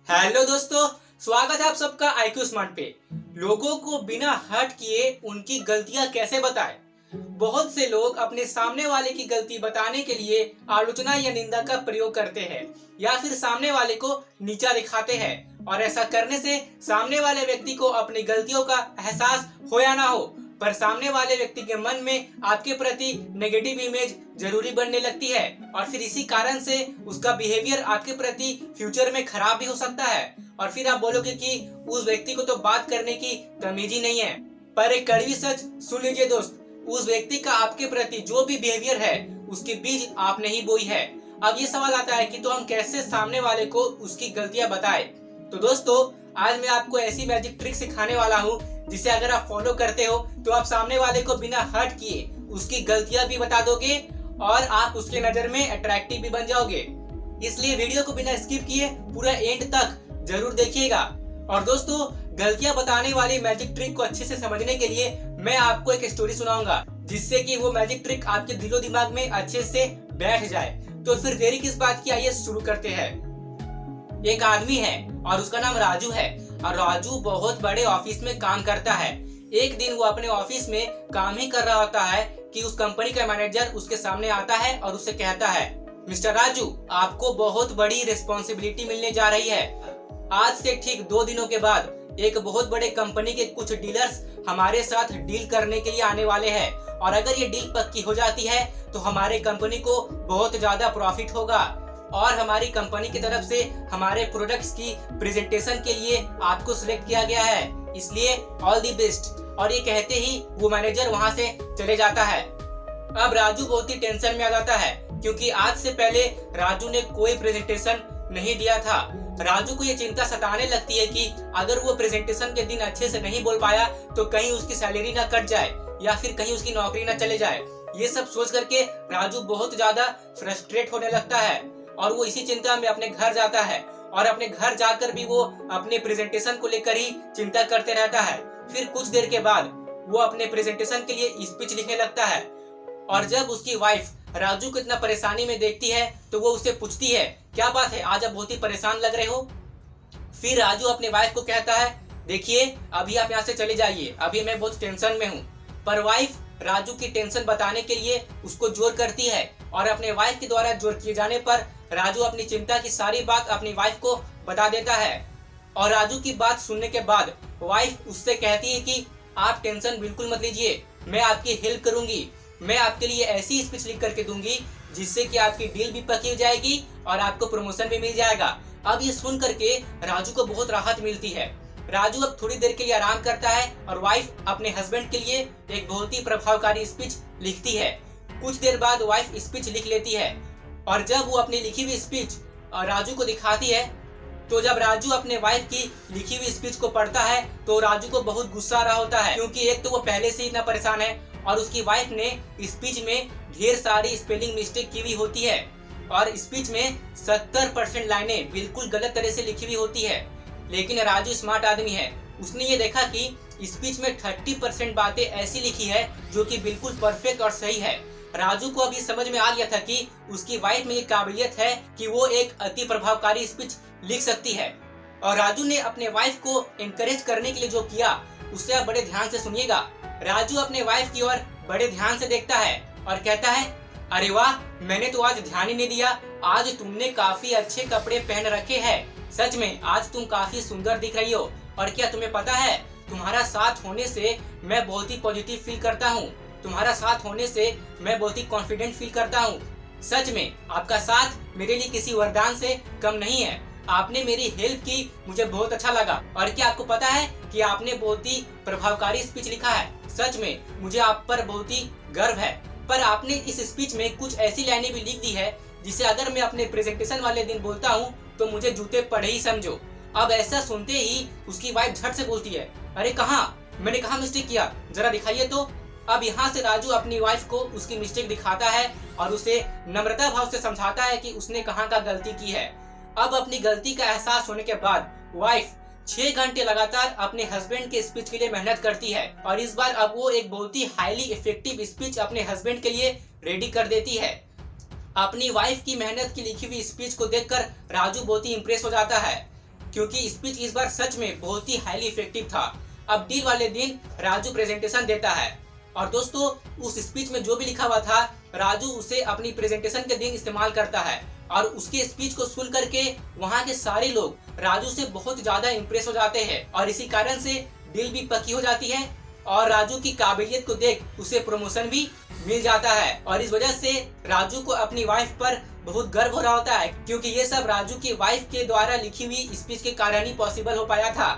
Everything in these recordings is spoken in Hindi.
हेलो दोस्तों, स्वागत है आप सबका IQ स्मार्ट पे। लोगों को बिना हर्ट किए उनकी गलतियां कैसे बताएं? बहुत से लोग अपने सामने वाले की गलती बताने के लिए आलोचना या निंदा का प्रयोग करते हैं या फिर सामने वाले को नीचा दिखाते हैं, और ऐसा करने से सामने वाले व्यक्ति को अपनी गलतियों का एहसास हो या ना हो, पर सामने वाले व्यक्ति के मन में आपके प्रति नेगेटिव इमेज जरूरी बनने लगती है, और फिर इसी कारण से उसका बिहेवियर आपके प्रति फ्यूचर में खराब भी हो सकता है। और फिर आप बोलोगे कि उस व्यक्ति को तो बात करने की तमीज ही नहीं है। पर एक कड़वी सच सुन लीजिए दोस्त, उस व्यक्ति का आपके प्रति जो भी बिहेवियर है उसके बीज आपने ही बोई है। अब ये सवाल आता है कि तो हम कैसे सामने वाले को उसकी गलतियां बताएं? तो दोस्तों, आज मैं आपको ऐसी मैजिक ट्रिक सिखाने वाला हूँ जिसे अगर आप फॉलो करते हो तो आप सामने वाले को बिना हर्ट किए उसकी गलतियां भी बता दोगे और आप उसके नजर में अट्रैक्टिव भी बन जाओगे। इसलिए वीडियो को बिना स्किप किए पूरा एंड तक जरूर देखिएगा। और दोस्तों, गलतियां बताने वाली मैजिक ट्रिक को अच्छे से समझने के लिए मैं आपको एक स्टोरी सुनाऊंगा, जिससे कि वो मैजिक ट्रिक आपके दिलो दिमाग में अच्छे से बैठ जाए। तो फिर देरी किस बात की, आइए शुरू करते हैं। एक आदमी है और उसका नाम राजू है, और राजू बहुत बड़े ऑफिस में काम करता है। एक दिन वो अपने ऑफिस में काम ही कर रहा होता है कि उस कंपनी का मैनेजर उसके सामने आता है और उससे कहता है, मिस्टर राजू, आपको बहुत बड़ी रिस्पॉन्सिबिलिटी मिलने जा रही है। आज से ठीक 2 दिनों के बाद एक बहुत बड़े कंपनी के कुछ डीलर्स हमारे साथ डील करने के लिए आने वाले हैं, और अगर ये डील पक्की हो जाती है तो हमारे कंपनी को बहुत ज्यादा प्रॉफिट होगा, और हमारी कंपनी की तरफ से हमारे प्रोडक्ट्स की प्रेजेंटेशन के लिए आपको सिलेक्ट किया गया है, इसलिए ऑल दी बेस्ट। और ये कहते ही वो मैनेजर वहां से चले जाता है। अब राजू बहुत ही टेंशन में आ जाता है, क्योंकि आज से पहले राजू ने कोई प्रेजेंटेशन नहीं दिया था। राजू को ये चिंता सताने लगती है कि अगर वो प्रेजेंटेशन के दिन अच्छे से नहीं बोल पाया तो कहीं उसकी सैलरी ना कट जाए या फिर कहीं उसकी नौकरी ना चले जाए। ये सब सोच करके राजू बहुत ज्यादा फ्रस्ट्रेट होने लगता है, और वो इसी चिंता में अपने घर जाता है, और अपने घर जाकर भी वो अपने प्रेजेंटेशन को लेकर ही चिंता करते रहता है। फिर कुछ देर के बाद वो अपने प्रेजेंटेशन के लिए स्पीच लिखने लगता है, और जब उसकी वाइफ राजू को इतना परेशानी में देखती है तो वो उससे पूछती है, क्या बात है, आज आप बहुत ही परेशान लग रहे हो। फिर राजू अपने वाइफ को कहता है, देखिए अभी आप यहाँ से चले जाइए, अभी मैं बहुत टेंशन में हूँ। पर वाइफ राजू की टेंशन बताने के लिए उसको जोर करती है, और अपने वाइफ के द्वारा जोर किए जाने पर राजू अपनी चिंता की सारी बात अपनी वाइफ को बता देता है। और राजू की बात सुनने के बाद वाइफ उससे कहती है कि आप टेंशन बिल्कुल मत लीजिए, मैं आपकी हेल्प करूंगी। मैं आपके लिए ऐसी स्पीच लिख करके दूंगी जिससे कि आपकी डील भी पक्की हो जाएगी और आपको प्रमोशन भी मिल जाएगा। अब ये सुन करके राजू को बहुत राहत मिलती है। राजू अब थोड़ी देर के लिए आराम करता है, और वाइफ अपने हस्बैंड के लिए एक बहुत ही प्रभावकारी स्पीच लिखती है। कुछ देर बाद वाइफ स्पीच लिख लेती है, और जब वो अपनी लिखी हुई स्पीच राजू को दिखाती है, तो जब राजू अपने वाइफ की लिखी हुई स्पीच को पढ़ता है तो राजू को बहुत गुस्सा आ रहा होता है, क्योंकि एक तो वो पहले से ही इतना परेशान है, और उसकी वाइफ ने स्पीच में ढेर सारी स्पेलिंग मिस्टेक की हुई होती है, और स्पीच में 70% लाइनें बिल्कुल गलत तरह से लिखी हुई होती है। लेकिन राजू स्मार्ट आदमी है, उसने ये देखा कि स्पीच में 30% बातें ऐसी लिखी है जो कि बिल्कुल परफेक्ट और सही है। राजू को अभी समझ में आ गया था कि उसकी वाइफ में ये काबिलियत है कि वो एक अति प्रभावकारी स्पीच लिख सकती है। और राजू ने अपने वाइफ को एनकरेज करने के लिए जो किया उससे आप बड़े ध्यान से सुनिएगा। राजू अपने वाइफ की ओर बड़े ध्यान से देखता है और कहता है, अरे वाह, मैंने तो आज ध्यान ही नहीं दिया, आज तुमने काफी अच्छे कपड़े पहन रखे हैं, सच में आज तुम काफी सुंदर दिख रही हो। और क्या तुम्हें पता है, तुम्हारा साथ होने से मैं बहुत ही पॉजिटिव फील करता हूँ, तुम्हारा साथ होने से मैं बहुत ही कॉन्फिडेंट फील करता हूँ। सच में आपका साथ मेरे लिए किसी वरदान से कम नहीं है, आपने मेरी हेल्प की, मुझे बहुत अच्छा लगा। और क्या आपको पता है कि आपने बहुत ही प्रभावकारी स्पीच लिखा है, सच में मुझे आप पर बहुत ही गर्व है। पर आपने इस स्पीच में कुछ ऐसी लाइनें भी लिख दी है जिसे अगर मैं अपने प्रेजेंटेशन वाले दिन बोलता हूँ तो मुझे जूते पड़े ही समझो। अब ऐसा सुनते ही उसकी वाइफ झट से बोलती है, अरे कहाँ, मैंने कहाँ मिस्टेक किया, जरा दिखाइए तो। अब यहाँ से राजू अपनी वाइफ को उसकी मिस्टेक दिखाता है और उसे नम्रता भाव से समझाता है कि उसने कहाँ का गलती की है। अब अपनी गलती का एहसास होने के बाद वाइफ 6 घंटे लगातार अपने हस्बैंड के स्पीच के लिए मेहनत करती है, और इस बार अब वो एक बहुत ही हाईली इफेक्टिव स्पीच अपने हस्बैंड के लिए रेडी कर देती है। अपनी वाइफ की मेहनत की लिखी हुई स्पीच को देखकर राजू बहुत ही इम्प्रेस हो जाता है। क्योंकि स्पीच इस बार सच में बहुत ही हाईली इफेक्टिव था। अब डील वाले दिन राजू प्रेजेंटेशन देता है और दोस्तों उस स्पीच में जो भी लिखा हुआ था राजू उसे अपनी प्रेजेंटेशन के दिन इस्तेमाल करता है और उसके स्पीच को सुन करके वहाँ के सारे लोग राजू से बहुत ज्यादा इम्प्रेस हो जाते हैं और इसी कारण से डील भी पक्की हो जाती है और राजू की काबिलियत को देख उसे प्रमोशन भी मिल जाता है और इस वजह से राजू को अपनी वाइफ पर बहुत गर्व हो रहा होता है क्योंकि ये सब राजू की वाइफ के द्वारा लिखी हुई स्पीच के कारण ही पॉसिबल हो पाया था।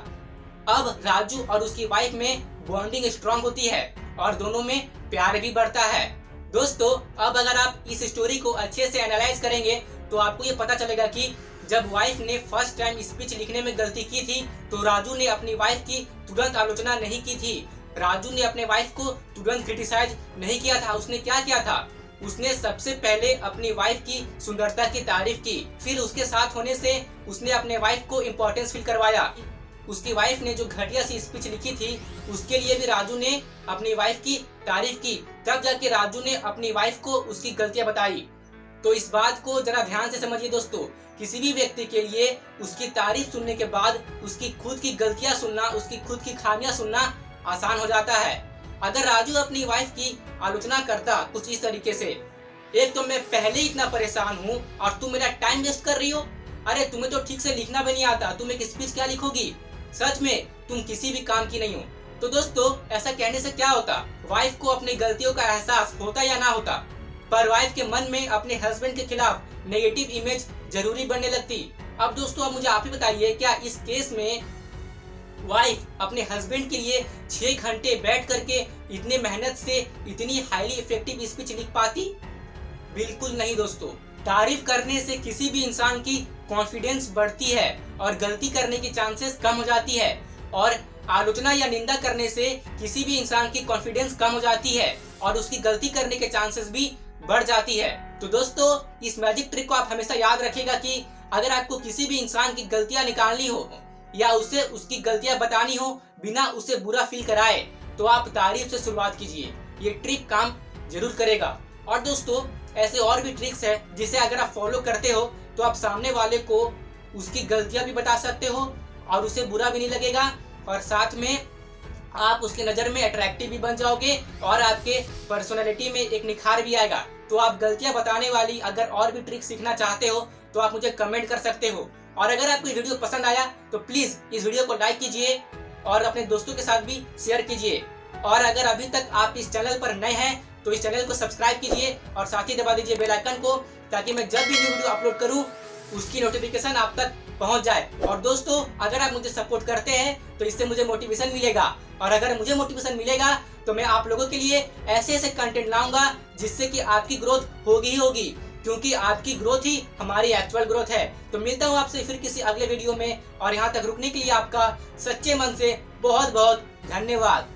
अब राजू और उसकी वाइफ में बॉन्डिंग स्ट्रांग होती है और दोनों में प्यार भी बढ़ता है। दोस्तों अब अगर आप इस स्टोरी को अच्छे से एनालाइज करेंगे तो आपको ये पता चलेगा कि जब वाइफ ने फर्स्ट टाइम स्पीच लिखने में गलती की थी तो राजू ने अपनी वाइफ की तुरंत आलोचना नहीं की थी। राजू ने अपने वाइफ को तुरंत क्रिटिसाइज नहीं किया था। उसने क्या किया था, उसने सबसे पहले अपनी वाइफ की सुंदरता की तारीफ की, फिर उसके साथ होने से उसने अपने वाइफ को इम्पोर्टेंस फील करवाया। उसकी वाइफ ने जो घटिया सी स्पीच लिखी थी उसके लिए भी राजू ने अपनी वाइफ की तारीफ की, तब जाके राजू ने अपनी वाइफ को उसकी गलतियां बताई। तो इस बात को जरा ध्यान से समझिए दोस्तों, किसी भी व्यक्ति के लिए उसकी तारीफ सुनने के बाद उसकी खुद की गलतियां सुनना, उसकी खुद की खामियां सुनना आसान हो जाता है। अगर राजू अपनी वाइफ की आलोचना करता कुछ इस तरीके से, एक तो मैं पहले ही इतना परेशान हूँ और तुम मेरा टाइम वेस्ट कर रही हो, अरे तुम्हें तो ठीक से लिखना भी नहीं आता, तुम एक स्पीच क्या लिखोगी, सच में तुम किसी भी काम की नहीं हो। तो दोस्तों ऐसा कहने से क्या होता, वाइफ को अपनी गलतियों का एहसास होता या ना होता, पर वाइफ के मन में अपने हस्बैंड के खिलाफ नेगेटिव इमेज जरूरी बनने लगती। अब दोस्तों अब मुझे आप ही बताइए, क्या इस केस में वाइफ अपने हस्बैंड के लिए 6 घंटे बैठ करके इतने मेहनत से इतनी हाईली इफेक्टिव स्पीच लिख पाती? बिल्कुल नहीं दोस्तों। तारीफ करने से किसी भी इंसान की कॉन्फिडेंस बढ़ती है और गलती करने की चांसेस कम हो जाती है और आलोचना या निंदा करने से किसी भी इंसान की कॉन्फिडेंस कम हो जाती है और उसकी गलती करने के चांसेस भी बढ़ जाती है। तो दोस्तों इस मैजिक ट्रिक को आप हमेशा याद रखिएगा कि अगर आपको किसी भी इंसान की गलतियां निकालनी हो या उसे उसकी गलतियां बतानी हो बिना उसे बुरा फील कराए तो आप तारीफ से शुरुआत कीजिए, ये ट्रिक काम जरूर करेगा। और दोस्तों ऐसे और भी ट्रिक्स है जिसे अगर आप फॉलो करते हो तो आप सामने वाले को उसकी गलतियां भी बता सकते हो और उसे बुरा भी नहीं लगेगा और साथ में आप उसके नज़र में अट्रैक्टिव भी बन जाओगे और आपके पर्सनालिटी में एक निखार भी आएगा। तो आप गलतियां बताने वाली अगर और भी ट्रिक सीखना चाहते हो तो आप मुझे कमेंट कर सकते हो और अगर आपको वीडियो पसंद आया तो प्लीज इस वीडियो को लाइक कीजिए और अपने दोस्तों के साथ भी शेयर कीजिए और अगर अभी तक आप इस चैनल पर नए हैं तो इस चैनल को सब्सक्राइब कीजिए और साथ ही दबा दीजिए बेल आइकन को ताकि मैं जब भी न्यू वीडियो अपलोड करूं उसकी नोटिफिकेशन आप तक पहुंच जाए। और दोस्तों अगर आप मुझे सपोर्ट करते हैं तो इससे मुझे मोटिवेशन मिलेगा और अगर मुझे मोटिवेशन मिलेगा तो मैं आप लोगों के लिए ऐसे ऐसे कंटेंट लाऊंगा जिससे कि आपकी ग्रोथ होगी ही होगी, क्योंकि आपकी ग्रोथ ही हमारी एक्चुअल ग्रोथ है। तो मिलता हूँ आपसे फिर किसी अगले वीडियो में और यहाँ तक रुकने के लिए आपका सच्चे मन से बहुत बहुत धन्यवाद।